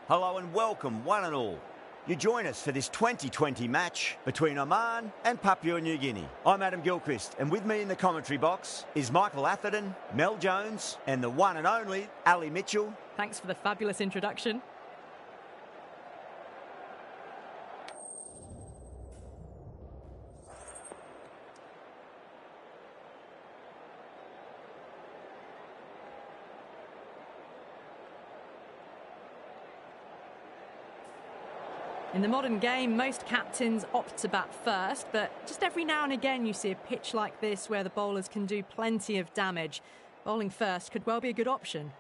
Hello and welcome, one and all. You join us for this 2020 match between Oman and Papua New Guinea. I'm Adam Gilchrist, and with me in the commentary box is Michael Atherton, Mel Jones, and the one and only Ali Mitchell. Thanks for the fabulous introduction. In the modern game, most captains opt to bat first, but just every now and again you see a pitch like this where the bowlers can do plenty of damage. Bowling first could well be a good option.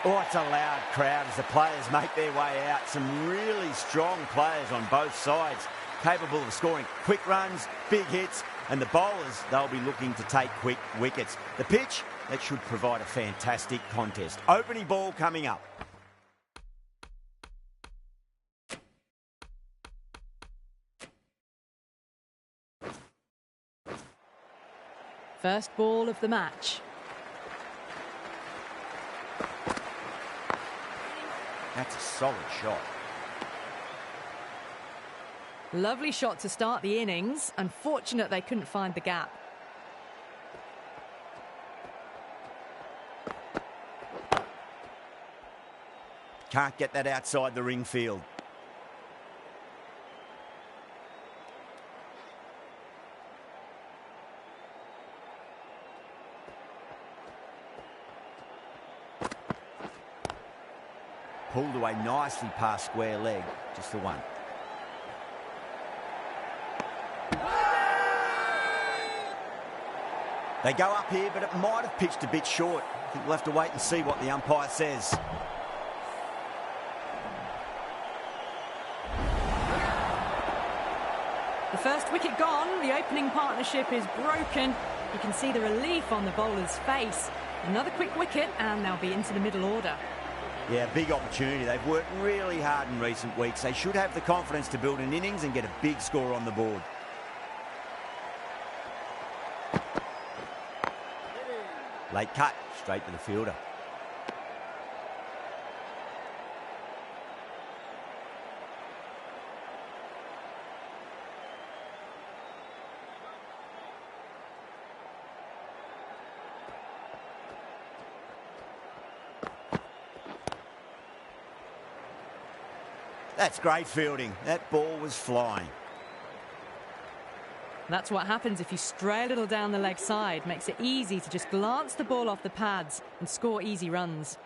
Oh, it's a loud crowd as the players make their way out. Some really strong players on both sides, capable of scoring quick runs, big hits, and the bowlers, they'll be looking to take quick wickets. The pitch, that should provide a fantastic contest. Opening ball coming up. First ball of the match. That's a solid shot. Lovely shot to start the innings. Unfortunate they couldn't find the gap. Can't get that outside the ring field. Pulled away nicely past square leg, just the one. They go up here, but it might have pitched a bit short. I think we'll have to wait and see what the umpire says. The first wicket gone, the opening partnership is broken. You can see the relief on the bowler's face. Another quick wicket and they'll be into the middle order. Yeah, big opportunity. They've worked really hard in recent weeks. They should have the confidence to build an innings and get a big score on the board. Late cut, straight to the fielder. That's great fielding. That ball was flying. That's what happens if you stray a little down the leg side. Makes it easy to just glance the ball off the pads and score easy runs.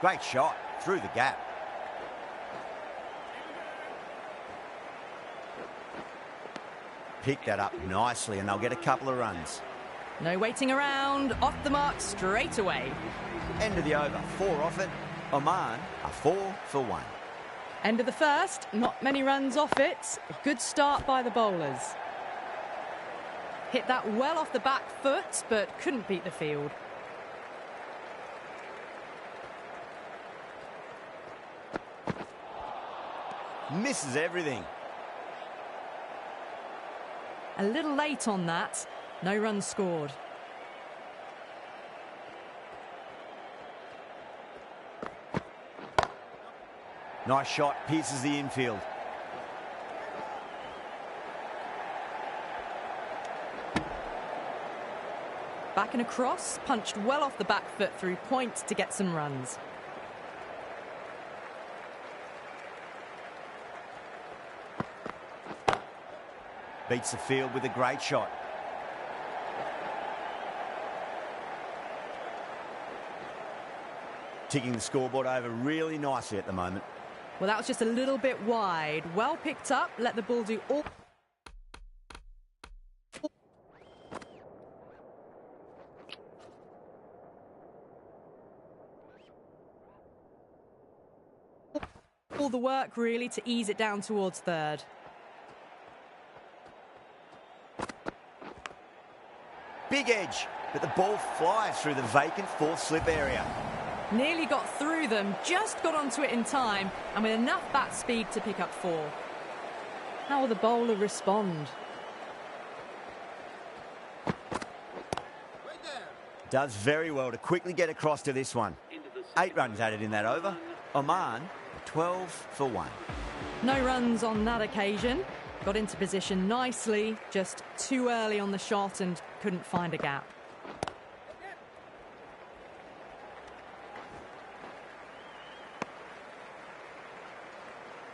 Great shot through the gap. Picked that up nicely and they'll get a couple of runs. No waiting around, off the mark straight away. End of the over, 4 off it. Oman are 4 for 1. End of the first, not many runs off it. A good start by the bowlers. Hit that well off the back foot, but couldn't beat the field. Misses everything. A little late on that. No runs scored. Nice shot, pierces the infield. Back and across, punched well off the back foot through point to get some runs. Beats the field with a great shot. Ticking the scoreboard over really nicely at the moment. Well, that was just a little bit wide. Well picked up, let the ball do all the work really to ease it down towards third. Big edge, but the ball flies through the vacant fourth slip area. Nearly got through them, just got onto it in time, and with enough bat speed to pick up 4. How will the bowler respond? Does very well to quickly get across to this one. 8 runs added in that over. Oman, 12 for 1. No runs on that occasion. Got into position nicely, just too early on the shot and couldn't find a gap.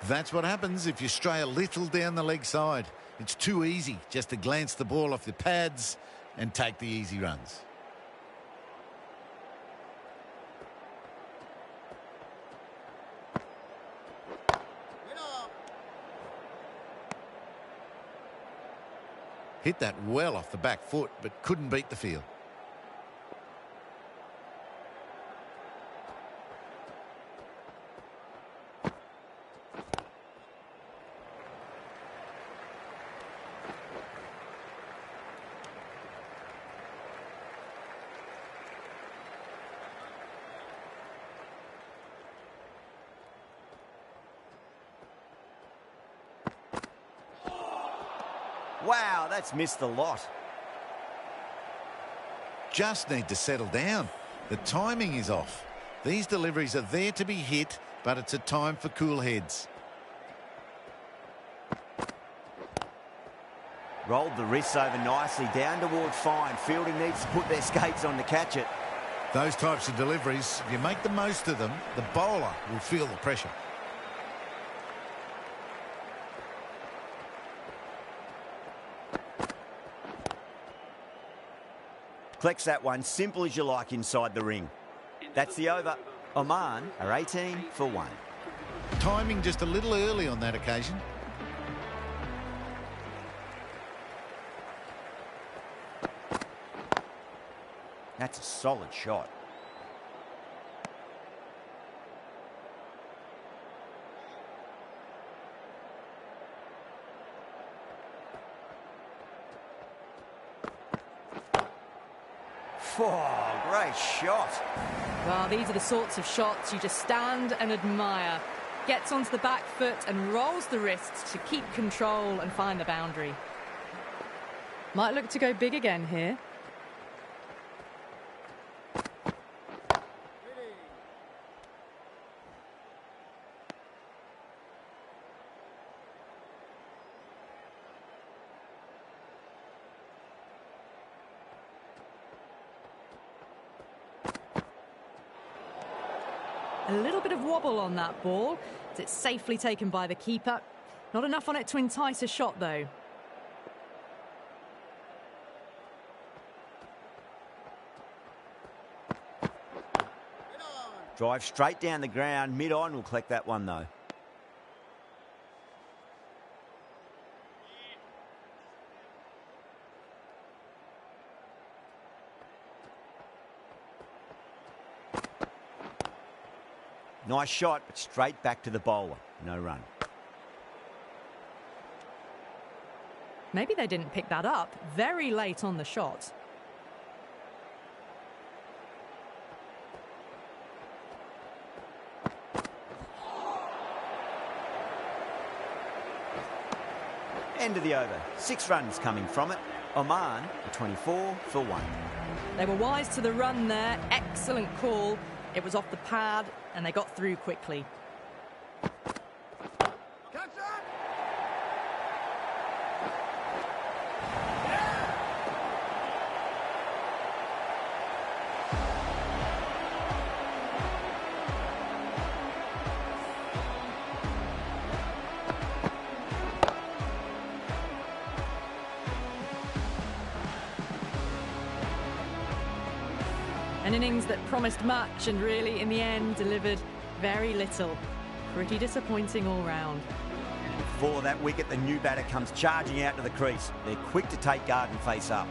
That's what happens if you stray a little down the leg side. It's too easy just to glance the ball off the pads and take the easy runs. Hit that well off the back foot, but couldn't beat the field. Wow, that's missed the lot. Just need to settle down. The timing is off. These deliveries are there to be hit, but it's a time for cool heads. Rolled the wrists over nicely, down towards fine. Fielding needs to put their skates on to catch it. Those types of deliveries, if you make the most of them, the bowler will feel the pressure. Collects that one, simple as you like inside the ring. That's the over. Oman are 18 for 1. Timing just a little early on that occasion. That's a solid shot. Oh, great shot. Well, these are the sorts of shots you just stand and admire. Gets onto the back foot and rolls the wrists to keep control and find the boundary. Might look to go big again here. A little bit of wobble on that ball. It's safely taken by the keeper. Not enough on it to entice a shot, though. Drive straight down the ground. Mid-on will collect that one, though. Nice shot, but straight back to the bowler. No run. Maybe they didn't pick that up. Very late on the shot. End of the over. 6 runs coming from it. Oman, 24 for 1. They were wise to the run there. Excellent call. It was off the pad, and they got through quickly. An innings that promised much and really, in the end, delivered very little. Pretty disappointing all round. For that wicket, the new batter comes charging out to the crease. They're quick to take guard and face up.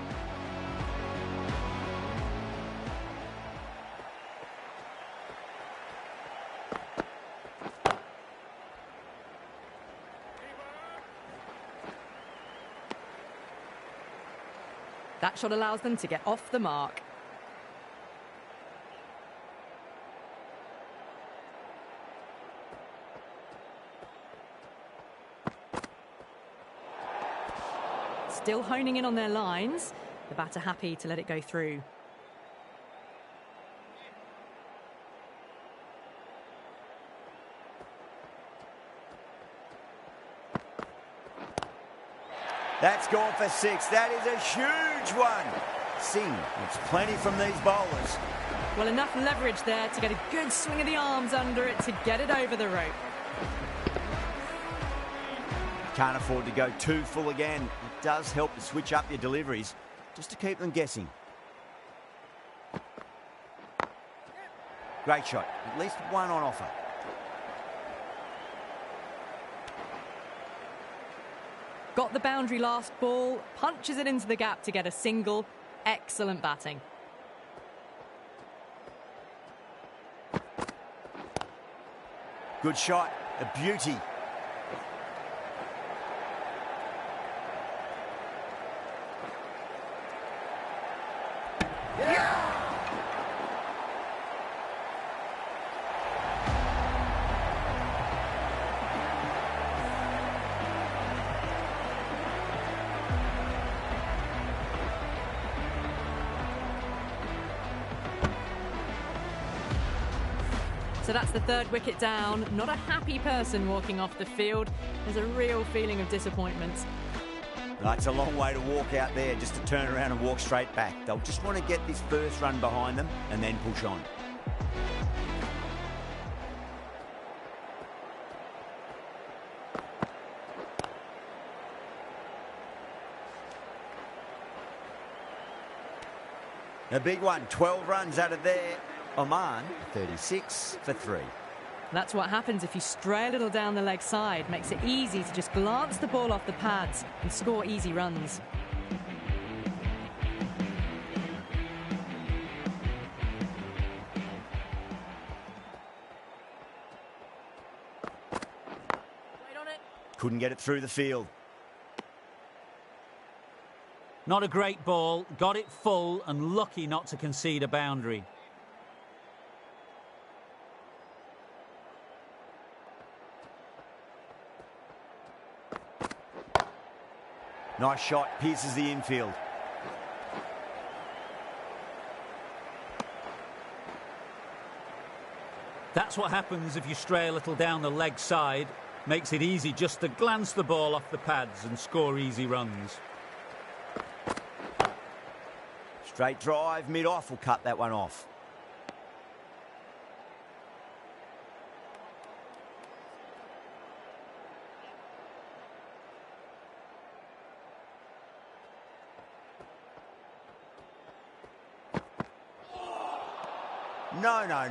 That shot allows them to get off the mark. Still honing in on their lines. The batter happy to let it go through. That's gone for 6. That is a huge one. Singh gets plenty from these bowlers. Well, enough leverage there to get a good swing of the arms under it to get it over the rope. Can't afford to go too full again. It does help to switch up your deliveries just to keep them guessing. Great shot. At least one on offer. Got the boundary last ball, punches it into the gap to get a single. Excellent batting. Good shot. A beauty. So that's the third wicket down. Not a happy person walking off the field. There's a real feeling of disappointment. It's a long way to walk out there just to turn around and walk straight back. They'll just want to get this first run behind them and then push on. A big one, 12 runs out of there. Oman, 36 for 3. That's what happens if you stray a little down the leg side. Makes it easy to just glance the ball off the pads and score easy runs. Couldn't get it through the field. Not a great ball, got it full and lucky not to concede a boundary. Nice shot, pierces the infield. That's what happens if you stray a little down the leg side. Makes it easy just to glance the ball off the pads and score easy runs. Straight drive, mid-off will cut that one off.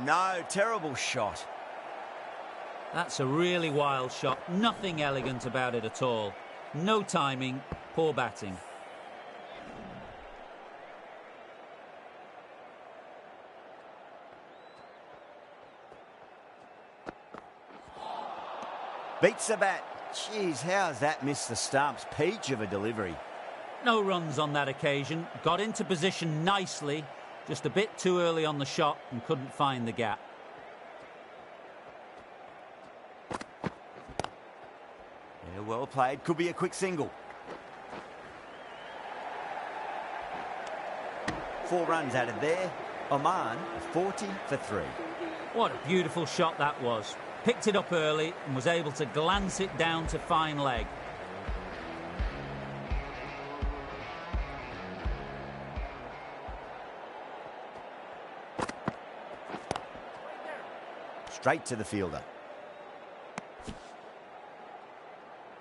No, terrible shot. That's a really wild shot. Nothing elegant about it at all. No timing, poor batting. Beats the bat. Jeez, how's that missed the stumps? Peach of a delivery. No runs on that occasion. Got into position nicely. Just a bit too early on the shot and couldn't find the gap. Yeah, well played. Could be a quick single. 4 runs out of there. Oman, 40 for 3. What a beautiful shot that was. Picked it up early and was able to glance it down to fine leg. Straight to the fielder.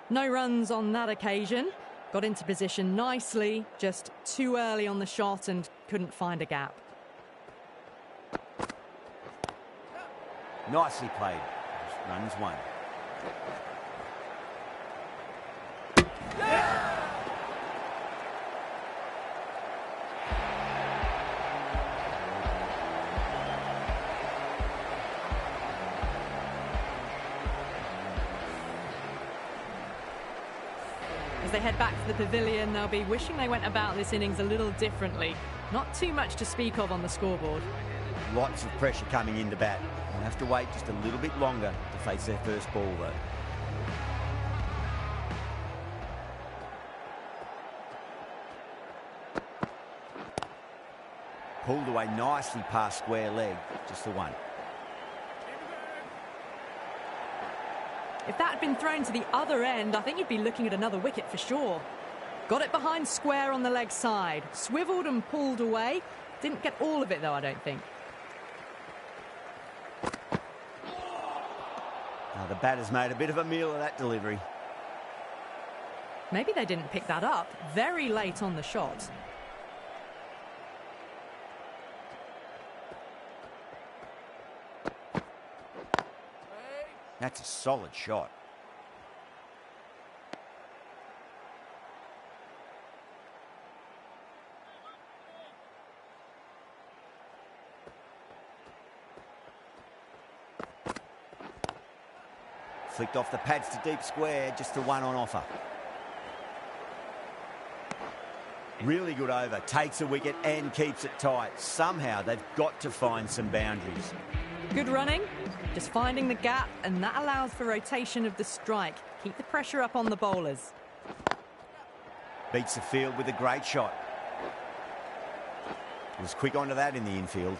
No runs on that occasion. Got into position nicely, just too early on the shot and couldn't find a gap. Nicely played. Runs 1. As they head back to the pavilion, they'll be wishing they went about this innings a little differently. Not too much to speak of on the scoreboard. Lots of pressure coming into bat. They'll have to wait just a little bit longer to face their first ball, though. Pulled away nicely past square leg, just the 1. If that had been thrown to the other end, I think you'd be looking at another wicket for sure. Got it behind square on the leg side. Swiveled and pulled away. Didn't get all of it, though, I don't think. Now, the batter's made a bit of a meal of that delivery. Maybe they didn't pick that up. Very late on the shot. That's a solid shot. Flicked off the pads to deep square, just the one on offer. Really good over, takes a wicket and keeps it tight. Somehow they've got to find some boundaries. Good running, just finding the gap, and that allows for rotation of the strike. Keep the pressure up on the bowlers. Beats the field with a great shot. Was quick onto that in the infield.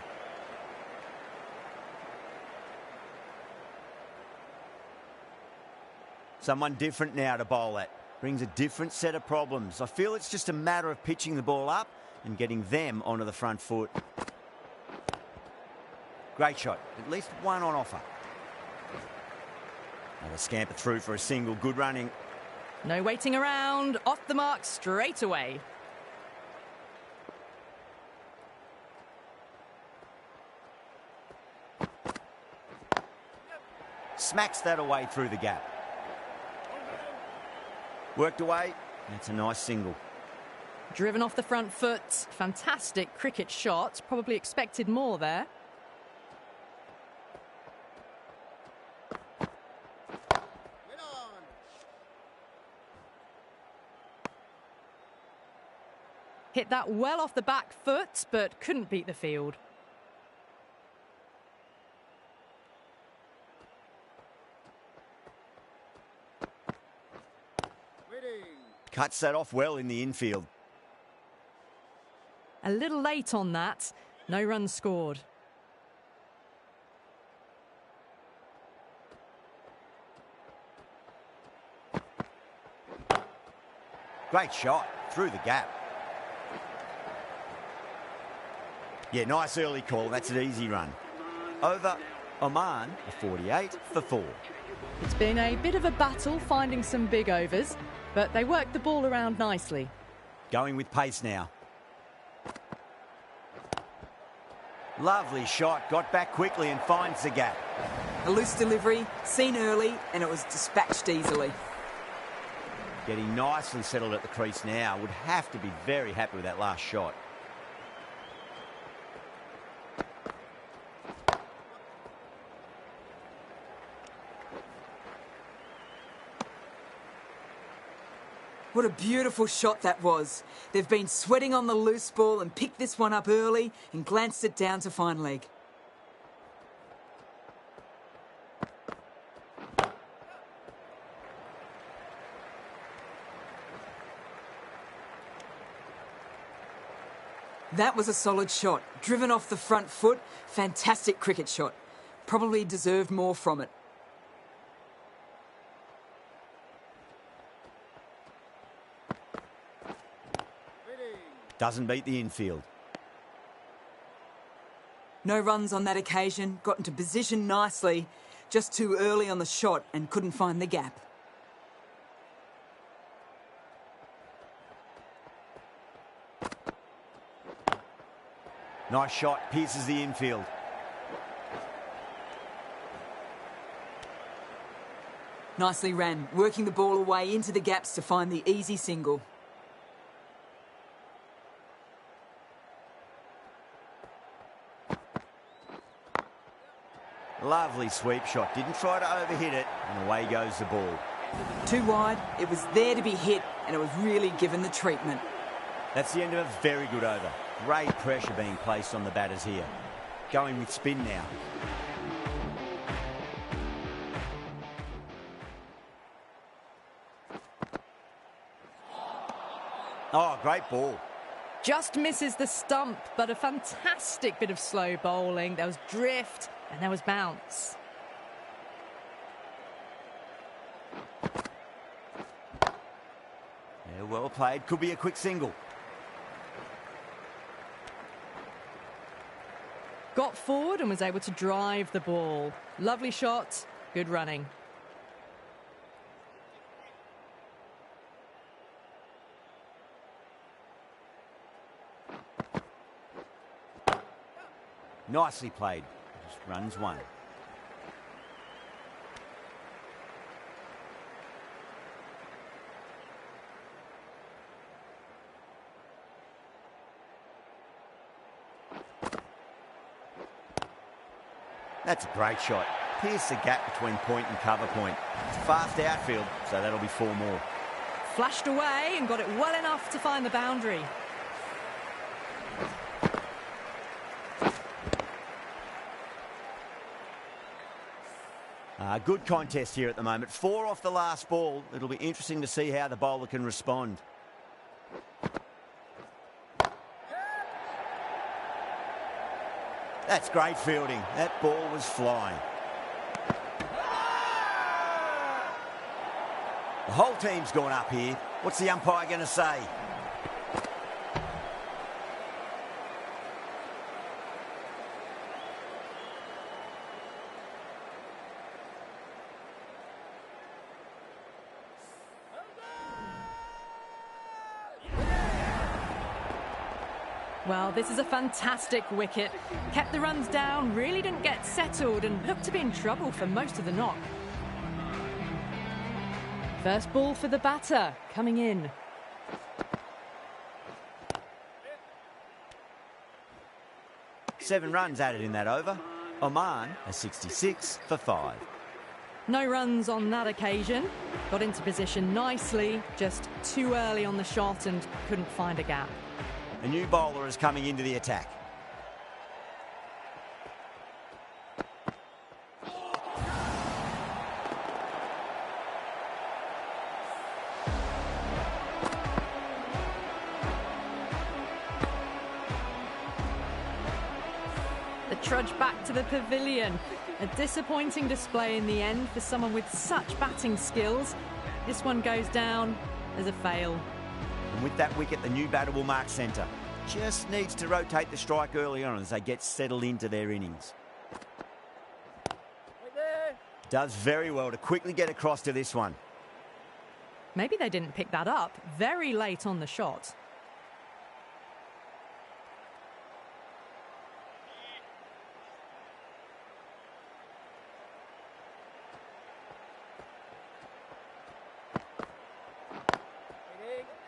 Someone different now to bowl at. Brings a different set of problems. I feel it's just a matter of pitching the ball up and getting them onto the front foot. Great shot. At least one on offer. Another scamper through for a single. Good running. No waiting around. Off the mark straight away. Smacks that away through the gap. Worked away. That's a nice single. Driven off the front foot. Fantastic cricket shot. Probably expected more there. Hit that well off the back foot, but couldn't beat the field. Cuts that off well in the infield. A little late on that. No runs scored. Great shot through the gap. Yeah, nice early call. That's an easy run. Over Oman, a 48 for 4. It's been a bit of a battle finding some big overs, but they worked the ball around nicely. Going with pace now. Lovely shot. Got back quickly and finds the gap. A loose delivery, seen early, and it was dispatched easily. Getting nicely settled at the crease now. Would have to be very happy with that last shot. What a beautiful shot that was. They've been sweating on the loose ball and picked this one up early and glanced it down to fine leg. That was a solid shot. Driven off the front foot. Fantastic cricket shot. Probably deserved more from it. Doesn't beat the infield. No runs on that occasion. Got into position nicely. Just too early on the shot and couldn't find the gap. Nice shot. Pierces the infield. Nicely ran. Working the ball away into the gaps to find the easy single. Lovely sweep shot. Didn't try to overhit it, and away goes the ball. Too wide. It was there to be hit, and it was really given the treatment. That's the end of a very good over. Great pressure being placed on the batters here. Going with spin now. Oh, great ball. Just misses the stump, but a fantastic bit of slow bowling. There was drift and there was bounce. Yeah, well played. Could be a quick single. Got forward and was able to drive the ball. Lovely shot, good running. Nicely played. Just runs one. That's a great shot. Pierce the gap between point and cover point. It's a fast outfield, so that'll be 4 more. Flashed away and got it well enough to find the boundary. Good contest here at the moment. 4 off the last ball. It'll be interesting to see how the bowler can respond. That's great fielding. That ball was flying. The whole team's gone up here. What's the umpire going to say? Well, this is a fantastic wicket. Kept the runs down, really didn't get settled and looked to be in trouble for most of the knock. First ball for the batter, coming in. Seven runs added in that over. Oman a 66 for 5. No runs on that occasion. Got into position nicely, just too early on the shot and couldn't find a gap. A new bowler is coming into the attack. The trudge back to the pavilion. A disappointing display in the end for someone with such batting skills. This one goes down as a fail. And with that wicket, the new batter will mark centre. Just needs to rotate the strike early on as they get settled into their innings. Does very well to quickly get across to this one. Maybe they didn't pick that up very late on the shot.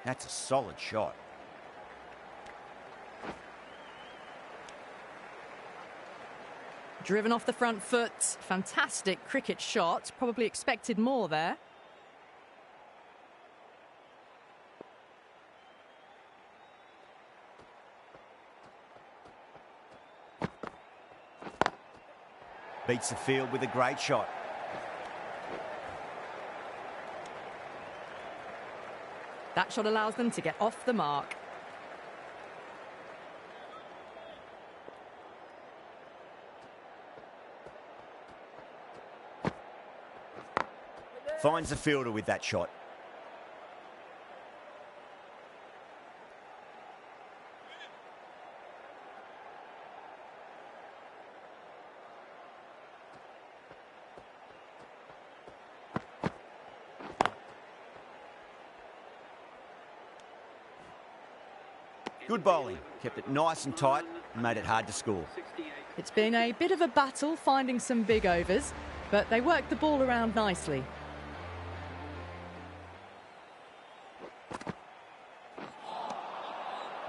That's a solid shot. Driven off the front foot. Fantastic cricket shot. Probably expected more there. Beats the field with a great shot. That shot allows them to get off the mark. Finds the fielder with that shot. Good bowling. Kept it nice and tight and made it hard to score. It's been a bit of a battle finding some big overs, but they worked the ball around nicely.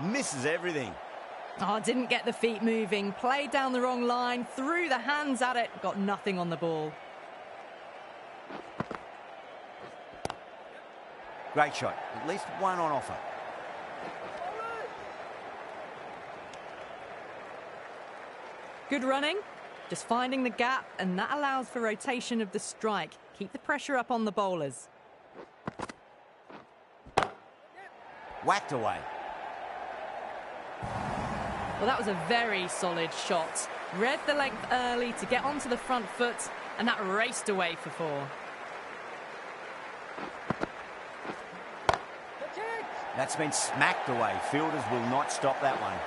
Misses everything. Oh, didn't get the feet moving. Played down the wrong line, threw the hands at it, got nothing on the ball. Great shot. At least one on offer. Good running, just finding the gap, and that allows for rotation of the strike. Keep the pressure up on the bowlers. Whacked away. Well, that was a very solid shot. Read the length early to get onto the front foot, and that raced away for 4. That's been smacked away. Fielders will not stop that one.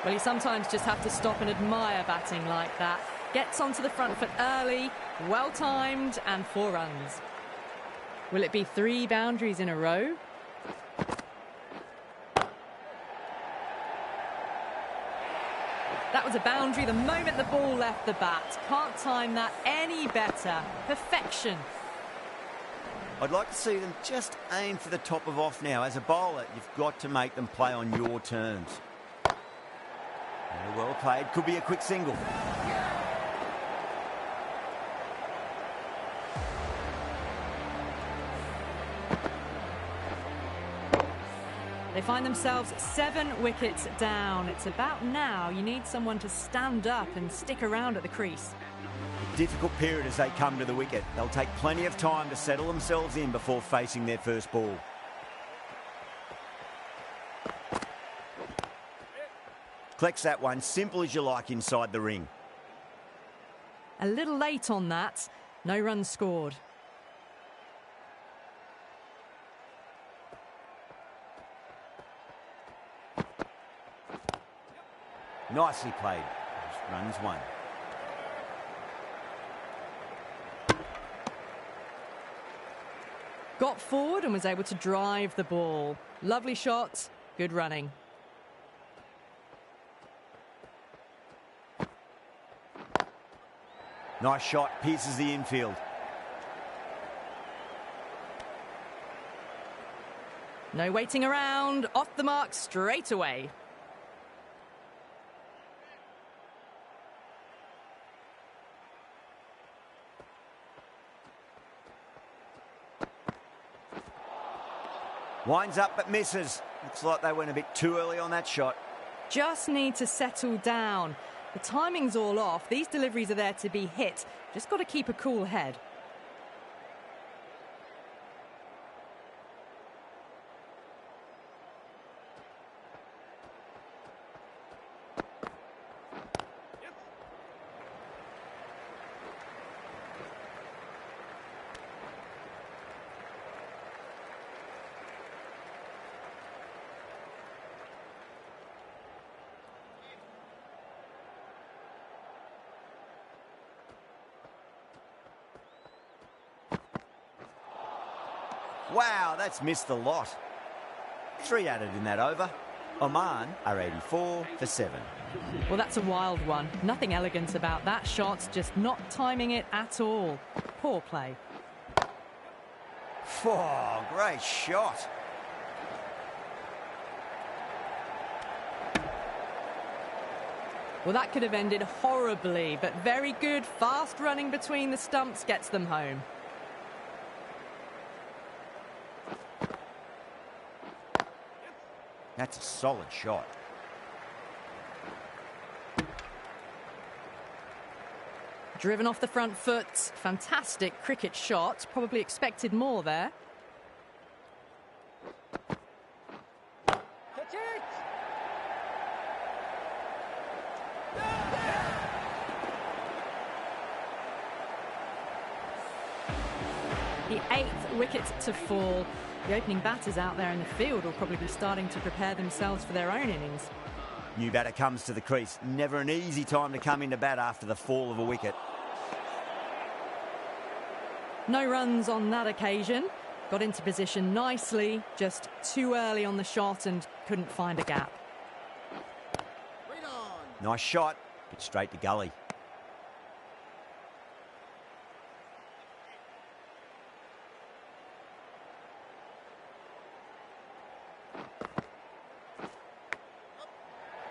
Well, you sometimes just have to stop and admire batting like that. Gets onto the front foot early, well-timed, and 4 runs. Will it be 3 boundaries in a row? That was a boundary the moment the ball left the bat. Can't time that any better. Perfection. I'd like to see them just aim for the top of off now. As a bowler, you've got to make them play on your terms. Well played. Could be a quick single. They find themselves 7 wickets down. It's about now you need someone to stand up and stick around at the crease. Difficult period as they come to the wicket. They'll take plenty of time to settle themselves in before facing their first ball. Collects that one, simple as you like, inside the ring. A little late on that. No runs scored. Nicely played. Just runs 1. Got forward and was able to drive the ball. Lovely shot, good running. Nice shot, pierces the infield. No waiting around, off the mark straight away. Winds up but misses. Looks like they went a bit too early on that shot. Just need to settle down. The timing's all off. These deliveries are there to be hit. Just got to keep a cool head. Wow, that's missed a lot. 3 added in that over. Oman are 84 for 7. Well, that's a wild one. Nothing elegant about that shot, just not timing it at all. Poor play. Oh, great shot. Well, that could have ended horribly, but very good. Fast running between the stumps gets them home. That's a solid shot. Driven off the front foot. Fantastic cricket shot. Probably expected more there. The 8th wicket to fall. The opening batters out there in the field will probably be starting to prepare themselves for their own innings. New batter comes to the crease. Never an easy time to come into bat after the fall of a wicket. No runs on that occasion. Got into position nicely, just too early on the shot and couldn't find a gap. Nice shot, but straight to gully.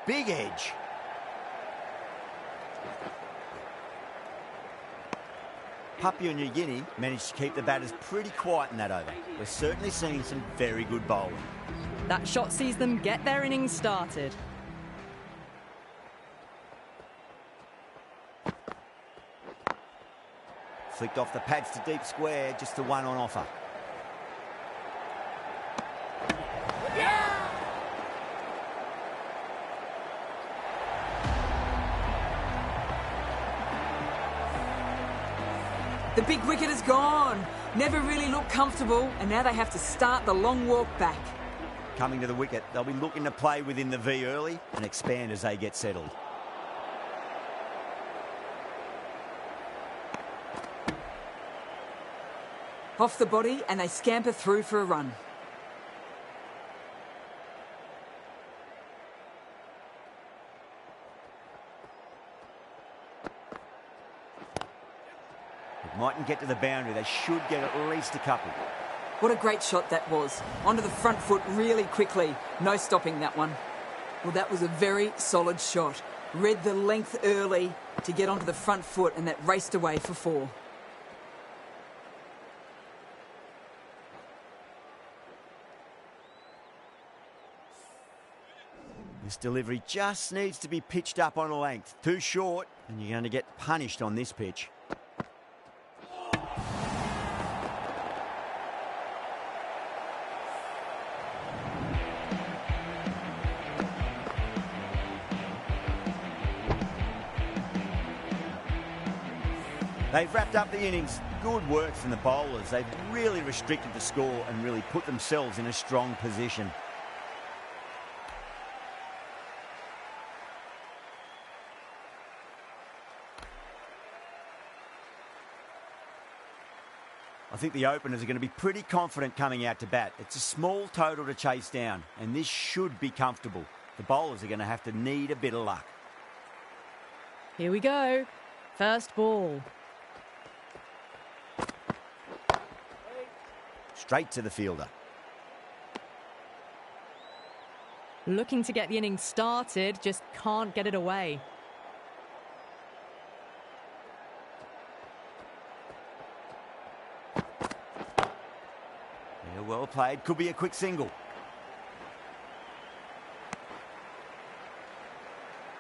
Big edge. Papua New Guinea managed to keep the batters pretty quiet in that over. We're certainly seeing some very good bowling. That shot sees them get their innings started. Flicked off the pads to deep square, just the one on offer. The big wicket is gone. Never really looked comfortable, and now they have to start the long walk back. coming to the wicket. They'll be looking to play within the V early and expand as they get settled. Off the body and they scamper through for a run. It mightn't get to the boundary. They should get at least a couple. What a great shot that was. Onto the front foot really quickly. No stopping that one. Well, that was a very solid shot. Read the length early to get onto the front foot, and that raced away for 4. This delivery just needs to be pitched up on a length. Too short, and you're going to get punished on this pitch. They've wrapped up the innings. Good work from the bowlers. They've really restricted the score and really put themselves in a strong position. I think the openers are going to be pretty confident coming out to bat. It's a small total to chase down, and this should be comfortable. The bowlers are going to have to need a bit of luck. Here we go. First ball. Straight to the fielder. Looking to get the innings started, just can't get it away. Yeah, well played. Could be a quick single.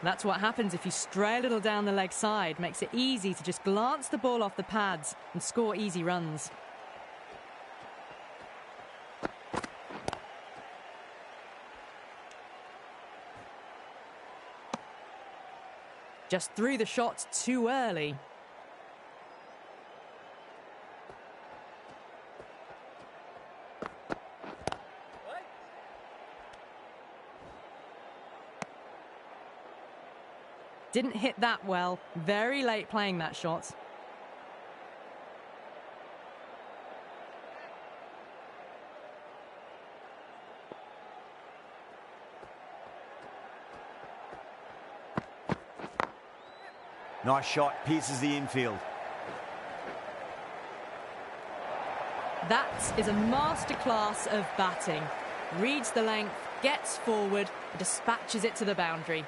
That's what happens if you stray a little down the leg side. Makes it easy to just glance the ball off the pads and score easy runs. Just threw the shot too early. Didn't hit that well. Very late playing that shot. Nice shot, pierces the infield. That is a masterclass of batting. Reads the length, gets forward, and dispatches it to the boundary.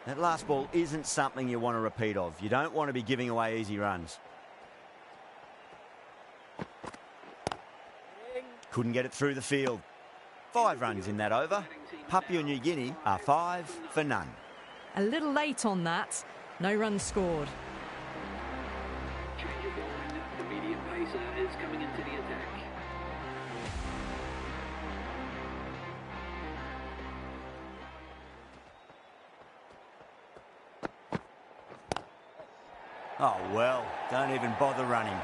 That last ball isn't something you want to repeat of. You don't want to be giving away easy runs. Couldn't get it through the field. 5 runs in that over. Papua New Guinea are 5 for none. A little late on that. No runs scored. Change of line. The medium pacer is coming into the attack. Oh, well, don't even bother running.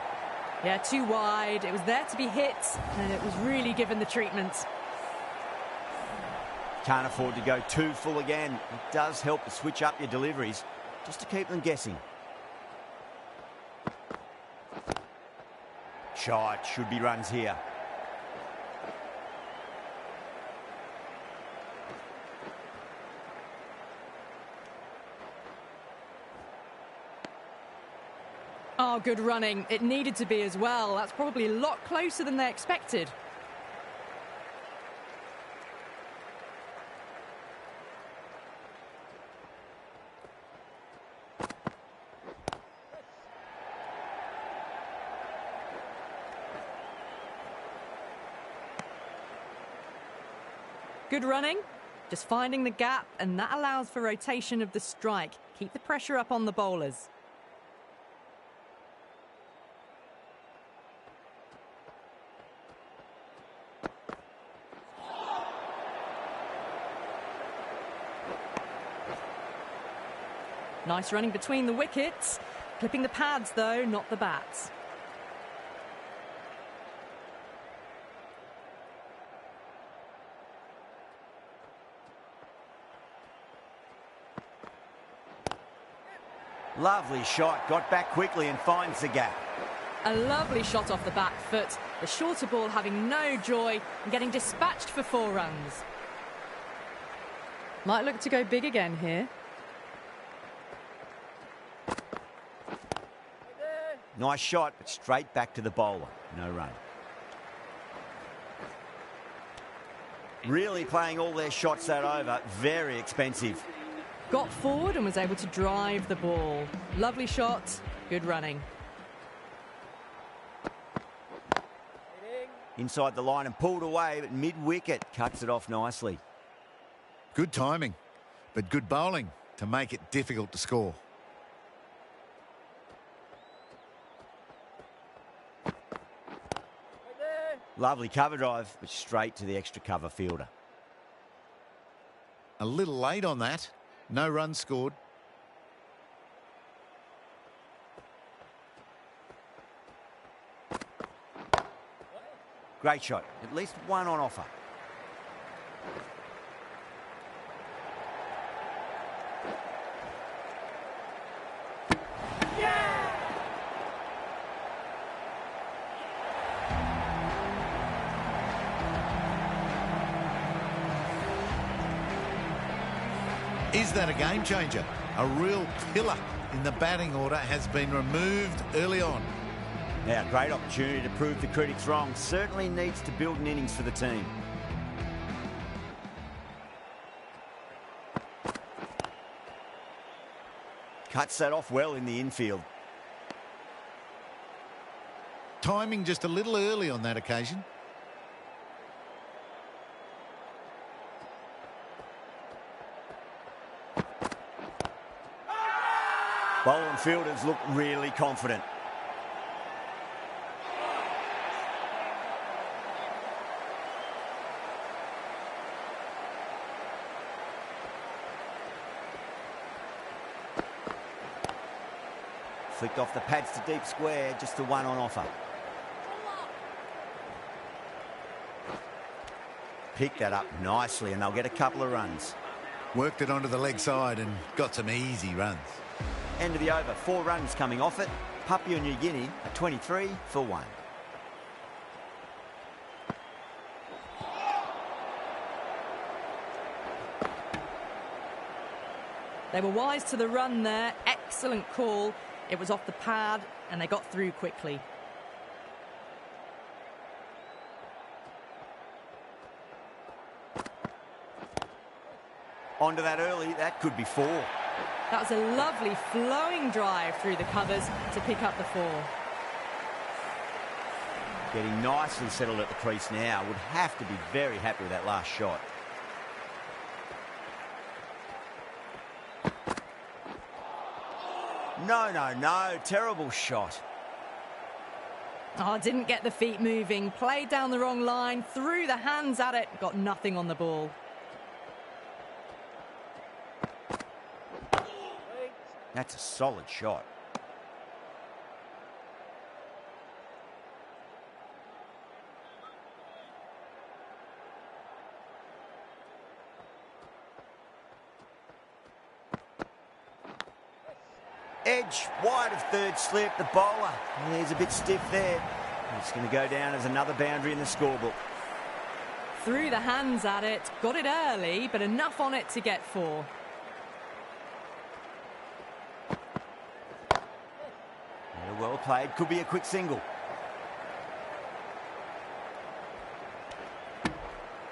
Yeah, too wide. It was there to be hit, and it was really given the treatment. Can't afford to go too full again. It does help to switch up your deliveries, just to keep them guessing. Shot, should be runs here. Oh, good running. It needed to be as well. That's probably a lot closer than they expected. Good running, just finding the gap, and that allows for rotation of the strike. Keep the pressure up on the bowlers. Nice running between the wickets. Clipping the pads, though, not the bats. Lovely shot, got back quickly and finds the gap. A lovely shot off the back foot. The shorter ball having no joy and getting dispatched for 4 runs. Might look to go big again here. Nice shot, but straight back to the bowler. No run. Really playing all their shots that over. Very expensive. Got forward and was able to drive the ball. Lovely shot, good running. Inside the line and pulled away, but mid-wicket cuts it off nicely. Good timing, but good bowling to make it difficult to score. Lovely cover drive, but straight to the extra cover fielder. A little late on that. No runs scored. Great shot. At least one on offer. Is that a game changer? A real pillar in the batting order has been removed early on. Now, great opportunity to prove the critics wrong. Certainly needs to build an innings for the team. Cuts that off well in the infield. Timing just a little early on that occasion. Bowler and fielders look really confident. Flicked off the pads to deep square, just the one on offer. Picked that up nicely and they'll get a couple of runs. Worked it onto the leg side and got some easy runs. End of the over, 4 runs coming off it. Papua New Guinea at 23 for 1. They were wise to the run there. Excellent call. It was off the pad and they got through quickly. Onto that early, that could be 4. That was a lovely flowing drive through the covers to pick up the 4. Getting nicely settled at the crease now. Would have to be very happy with that last shot. No. Terrible shot. Oh, didn't get the feet moving. Played down the wrong line. Threw the hands at it. Got nothing on the ball. That's a solid shot. Edge, wide of third slip. The bowler, he's a bit stiff there. It's going to go down as another boundary in the scorebook. Threw the hands at it. Got it early, but enough on it to get 4. Well played. Could be a quick single.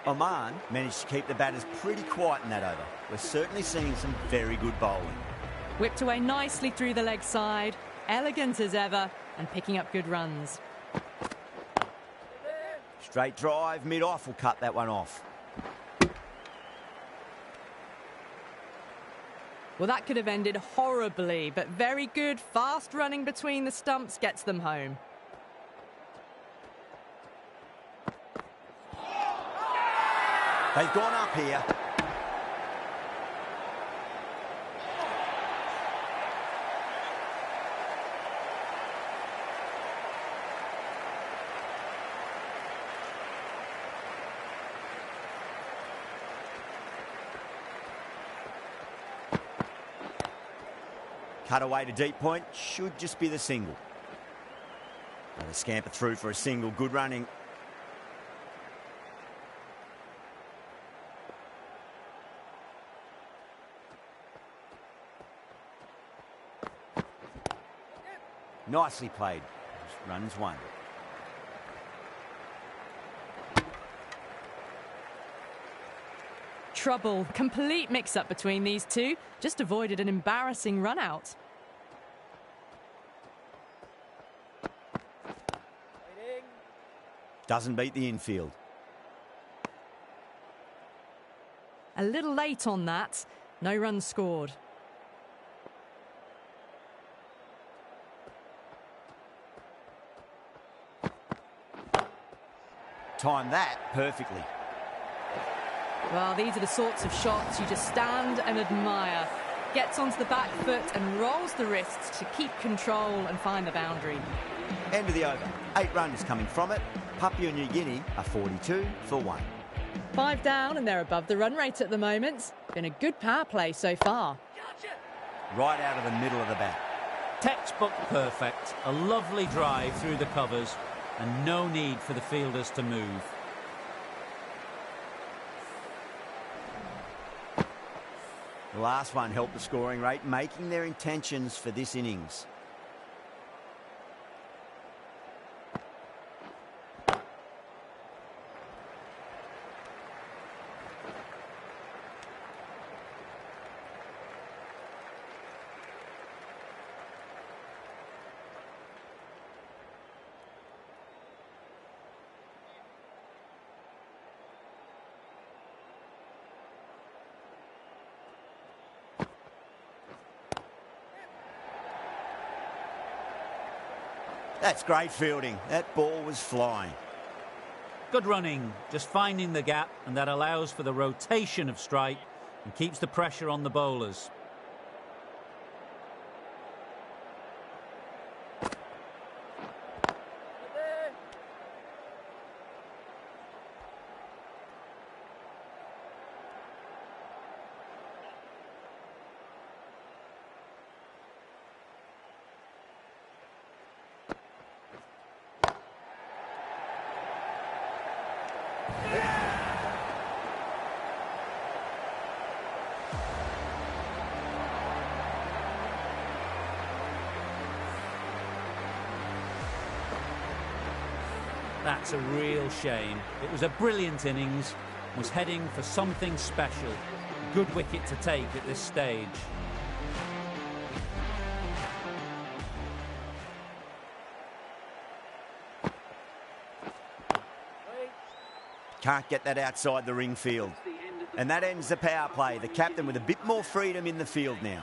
Oman managed to keep the batters pretty quiet in that over. We're certainly seeing some very good bowling. Whipped away nicely through the leg side. Elegant as ever and picking up good runs. Straight drive, mid-off will cut that one off. Well, that could have ended horribly, but very good. Fast running between the stumps gets them home. They've gone up here. Cut away to deep point, should just be the single. Now they scamper through for a single, good running. Nicely played. Just runs one. Trouble. Complete mix-up between these two. Just avoided an embarrassing run-out. Doesn't beat the infield. A little late on that. No runs scored. Timed that perfectly. Well, these are the sorts of shots you just stand and admire. Gets onto the back foot and rolls the wrists to keep control and find the boundary. End of the over. 8 runs coming from it. Papua New Guinea are 42 for 1. 5 down and they're above the run rate at the moment. Been a good power play so far. Right out of the middle of the bat. Textbook perfect. A lovely drive through the covers and no need for the fielders to move. The last one helped the scoring rate, making their intentions for this innings. That's great fielding. That ball was flying. Good running, just finding the gap, and that allows for the rotation of strike and keeps the pressure on the bowlers. That's a real shame. It was a brilliant innings, was heading for something special. Good wicket to take at this stage. Can't get that outside the ring field. And that ends the power play. The captain with a bit more freedom in the field now.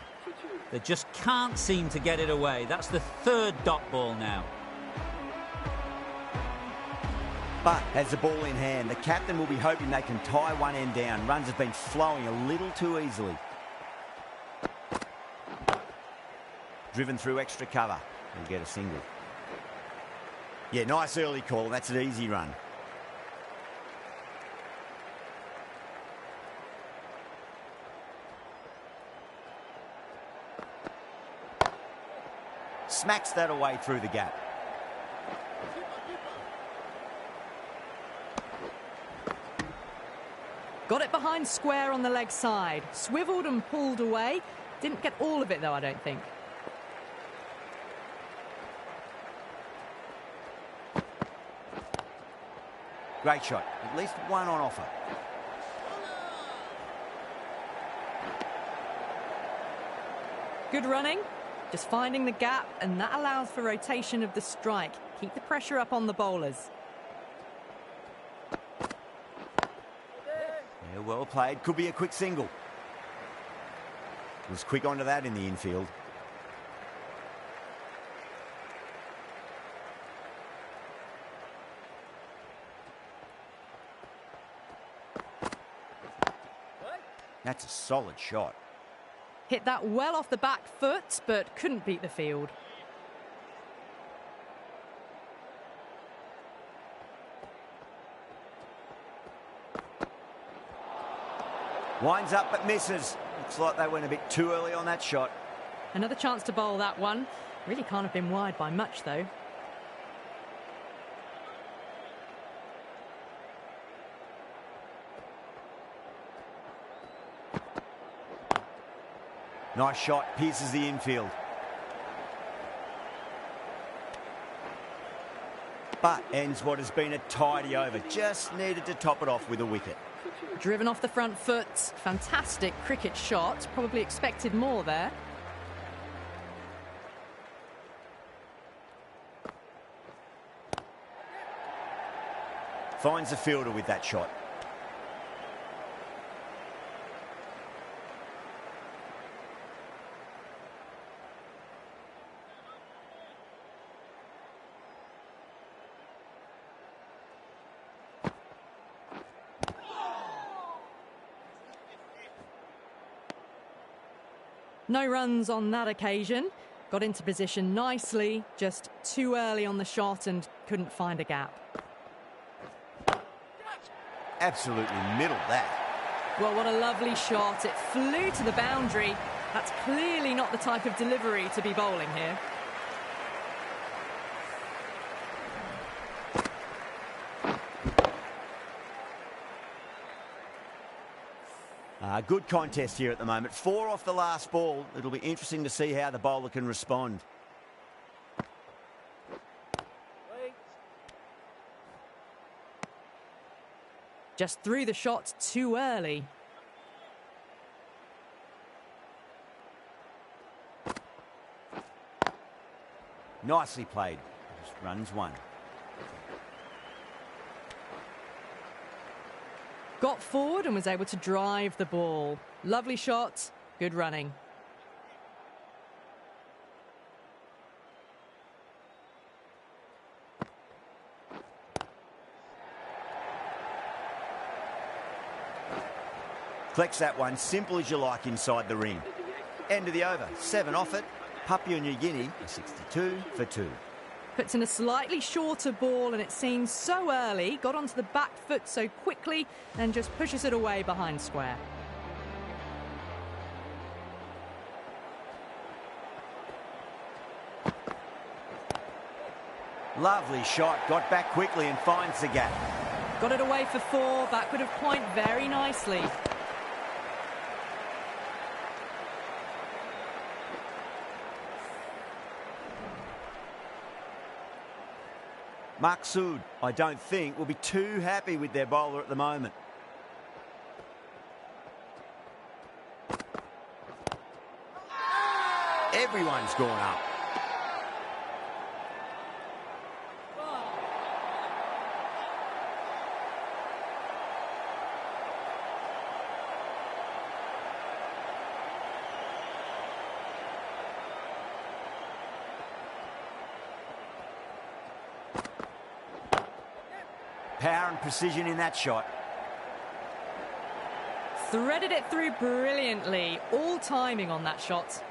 They just can't seem to get it away. That's the 3rd dot ball now. But has the ball in hand, the captain will be hoping they can tie one end down. Runs have been flowing a little too easily. Driven through extra cover. He'll get a single. Yeah, nice early call. That's an easy run. Smacks that away through the gap. Got it behind square on the leg side. Swiveled and pulled away. Didn't get all of it though, I don't think. Great shot. At least one on offer. Good running. Just finding the gap, and that allows for rotation of the strike. Keep the pressure up on the bowlers. Yeah, well played. Could be a quick single. Was quick onto that in the infield. That's a solid shot. Hit that well off the back foot, but couldn't beat the field. Winds up but misses. Looks like they went a bit too early on that shot. Another chance to bowl that one. Really can't have been wide by much, though. Nice shot, pierces the infield. But ends what has been a tidy over. Just needed to top it off with a wicket. Driven off the front foot. Fantastic cricket shot. Probably expected more there. Finds the fielder with that shot. No runs on that occasion. Got into position nicely, just too early on the shot and couldn't find a gap. Absolutely middled that. Well, what a lovely shot. It flew to the boundary. That's clearly not the type of delivery to be bowling here. Good contest here at the moment. 4 off the last ball. It'll be interesting to see how the bowler can respond. Just threw the shot too early. Nicely played. Just runs one. Got forward and was able to drive the ball. Lovely shot, good running. Collects that one, simple as you like inside the ring. End of the over, 7 off it. Papua New Guinea, a 62 for 2. Puts in a slightly shorter ball and it seems so early. Got onto the back foot so quickly and just pushes it away behind square. Lovely shot, got back quickly and finds the gap. Got it away for 4, backward of point very nicely. Maqsood, I don't think, will be too happy with their bowler at the moment. Everyone's gone up. Power and precision in that shot. Threaded it through brilliantly. All timing on that shot.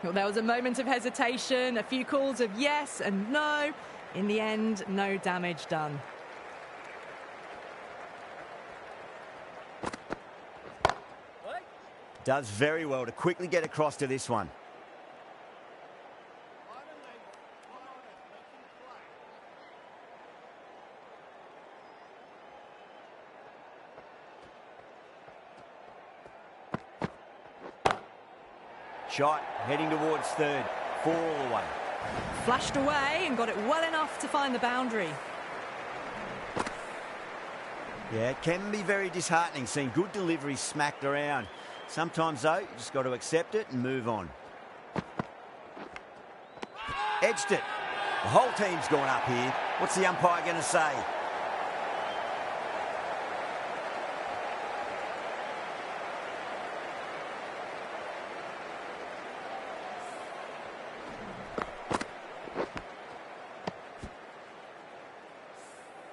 Well, there was a moment of hesitation, a few calls of yes and no. In the end, no damage done. Does very well to quickly get across to this one. Shot, heading towards third. 4 all the way. Flashed away and got it well enough to find the boundary. Yeah, it can be very disheartening seeing good delivery smacked around. Sometimes, though, you just got to accept it and move on. Edged it. The whole team's gone up here. What's the umpire going to say?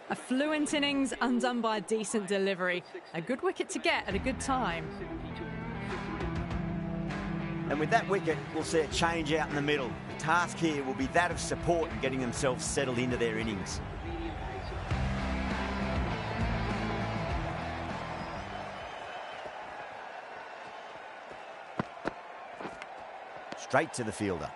A fluent innings undone by a decent delivery. A good wicket to get at a good time. And with that wicket, we'll see a change out in the middle. The task here will be that of support and getting themselves settled into their innings. Straight to the fielder.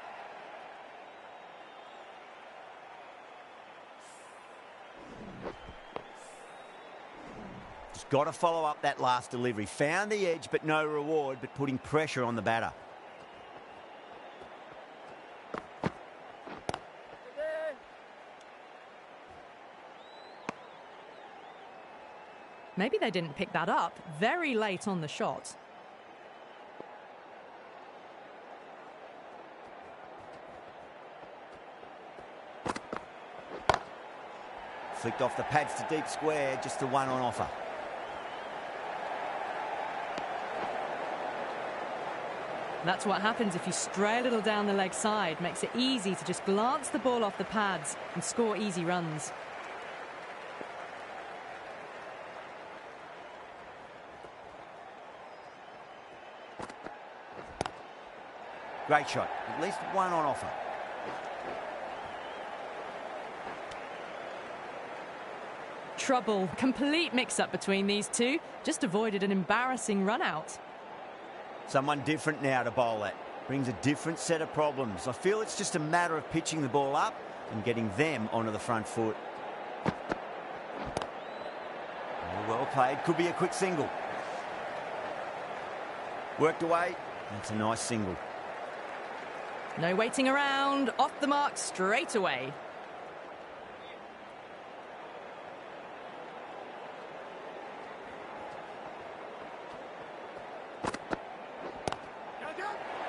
Just got to follow up that last delivery. Found the edge, but no reward, but putting pressure on the batter. Maybe they didn't pick that up very late on the shot. Flicked off the pads to deep square, just the one on offer. That's what happens if you stray a little down the leg side. Makes it easy to just glance the ball off the pads and score easy runs. Great shot. At least one on offer. Trouble. Complete mix-up between these two. Just avoided an embarrassing run-out. Someone different now to bowl at. Brings a different set of problems. I feel it's just a matter of pitching the ball up and getting them onto the front foot. Well played. Could be a quick single. Worked away. That's a nice single. No waiting around. Off the mark straight away.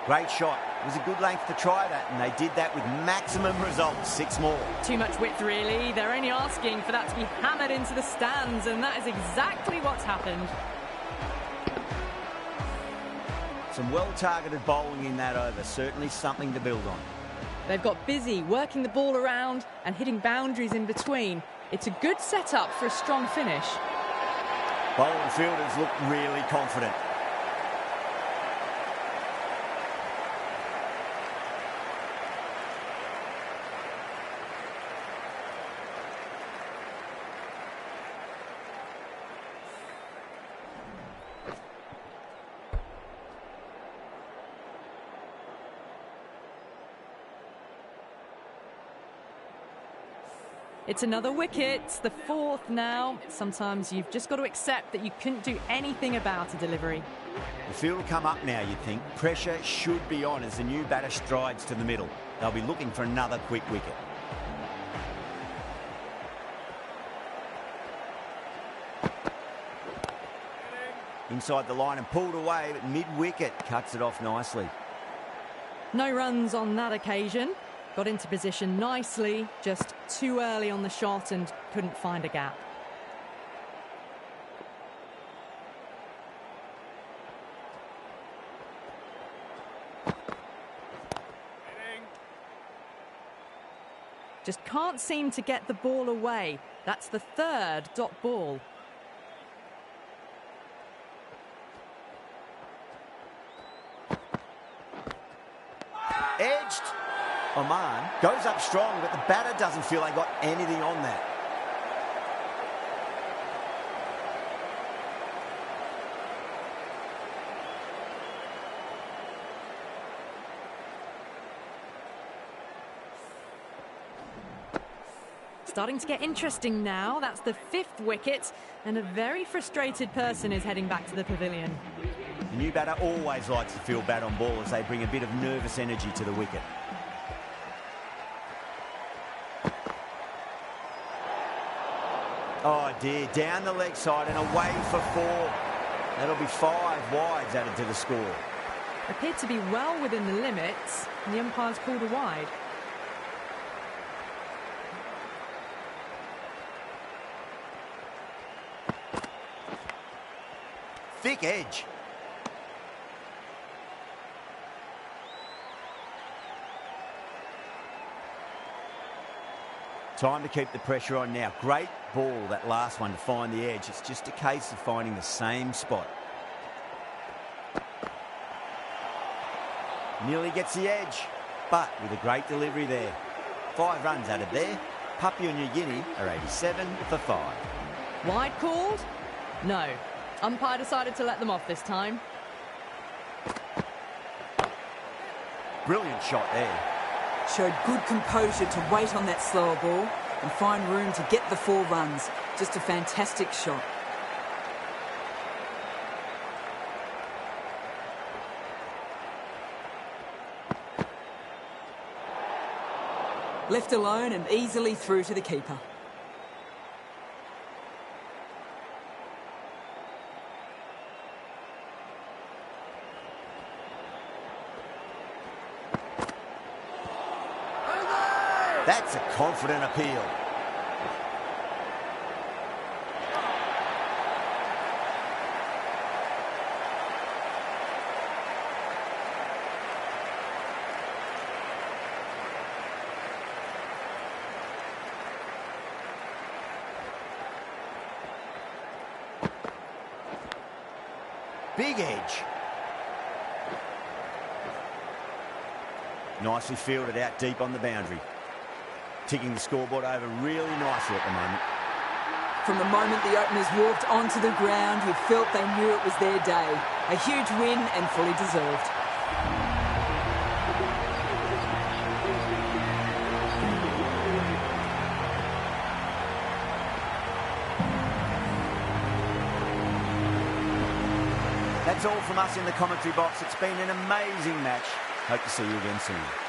Great shot. It was a good length to try that, and they did that with maximum results. 6 more. Too much width, really. They're only asking for that to be hammered into the stands, and that is exactly what's happened. Some well-targeted bowling in that over. Certainly something to build on. They've got busy working the ball around and hitting boundaries in between. It's a good setup for a strong finish. Bowling fielders look really confident. It's another wicket, the 4th now. Sometimes you've just got to accept that you couldn't do anything about a delivery. The field will come up now, you'd think. Pressure should be on as the new batter strides to the middle. They'll be looking for another quick wicket. Inside the line and pulled away, but mid-wicket cuts it off nicely. No runs on that occasion. Got into position nicely, just too early on the shot and couldn't find a gap. Just can't seem to get the ball away. That's the 3rd dot ball. Edged. OMN goes up strong, but the batter doesn't feel they got anything on that. Starting to get interesting now. That's the 5th wicket, and a very frustrated person is heading back to the pavilion. The new batter always likes to feel bat on ball as they bring a bit of nervous energy to the wicket. Oh dear, down the leg side and away for 4. That'll be 5 wides added to the score. Appeared to be well within the limits, and the umpire's called a wide. Thick edge. Time to keep the pressure on now. Great ball, that last one, to find the edge. It's just a case of finding the same spot. Nearly gets the edge, but with a great delivery there. 5 runs added there. Papua New Guinea are 87 for 5. Wide called? No. Umpire decided to let them off this time. Brilliant shot there. Showed good composure to wait on that slower ball and find room to get the 4 runs. Just a fantastic shot. Left alone and easily through to the keeper. That's a confident appeal. Big edge. Nicely fielded out deep on the boundary. Ticking the scoreboard over really nicely at the moment. From the moment the openers walked onto the ground, you felt they knew it was their day. A huge win and fully deserved. That's all from us in the commentary box. It's been an amazing match. Hope to see you again soon.